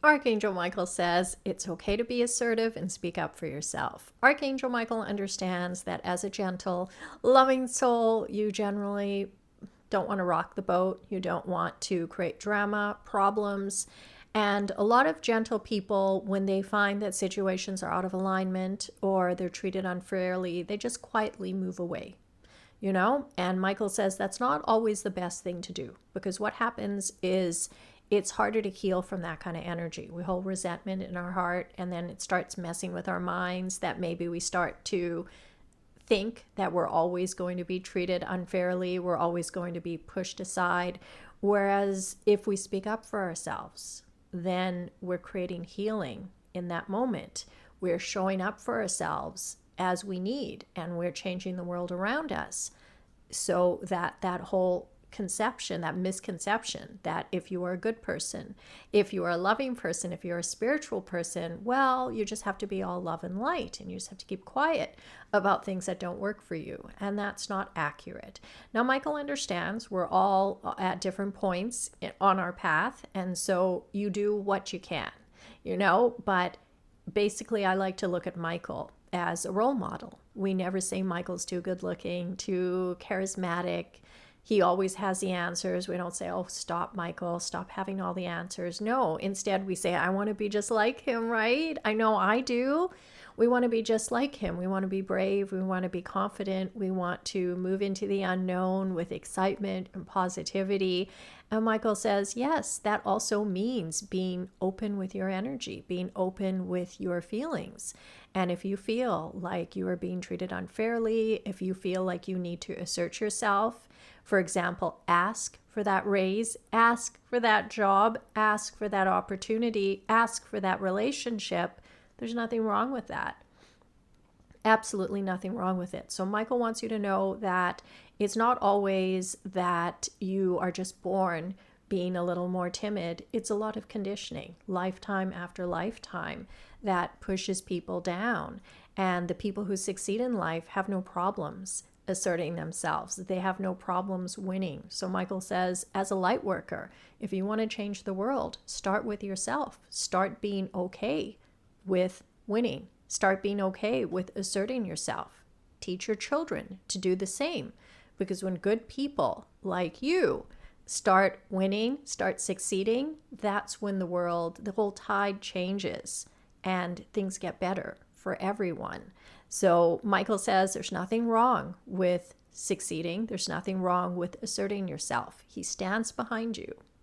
Archangel Michael says it's okay to be assertive and speak up for yourself. Archangel Michael understands that as a gentle, loving soul, you generally don't want to rock the boat. You don't want to create drama, problems. And a lot of gentle people, when they find that situations are out of alignment or they're treated unfairly, they just quietly move away. And Michael says that's not always the best thing to do, because what happens is it's harder to heal from that kind of energy. We hold resentment in our heart, and then it starts messing with our minds, that maybe we start to think that we're always going to be treated unfairly, we're always going to be pushed aside. Whereas if we speak up for ourselves, then we're creating healing in that moment. We're showing up for ourselves as we need, and we're changing the world around us. So that whole conception, that misconception that if you are a good person, if you are a loving person, if you're a spiritual person, well, you just have to be all love and light, and you just have to keep quiet about things that don't work for you. And that's not accurate. Now, Michael understands we're all at different points on our path, and so you do what you can, but basically I like to look at Michael as a role model. We never say Michael's too good looking, too charismatic. He always has the answers. We don't say, oh, stop, Michael, stop having all the answers. No, instead we say, I want to be just like him, right? I know I do. We want to be just like him. We want to be brave. We want to be confident. We want to move into the unknown with excitement and positivity. And Michael says, yes, that also means being open with your energy, being open with your feelings. And if you feel like you are being treated unfairly, if you feel like you need to assert yourself, for example, ask for that raise, ask for that job, ask for that opportunity, ask for that relationship, there's nothing wrong with that. Absolutely nothing wrong with it. So Michael wants you to know that it's not always that you are just born being a little more timid. It's a lot of conditioning, lifetime after lifetime, that pushes people down. And the people who succeed in life have no problems asserting themselves. They have no problems winning. So Michael says, as a light worker, if you want to change the world, start with yourself. Start being okay with winning. Start being okay with asserting yourself. Teach your children to do the same. Because when good people like you start winning, start succeeding, that's when the whole tide changes and things get better for everyone. So Michael says there's nothing wrong with succeeding. There's nothing wrong with asserting yourself. He stands behind you.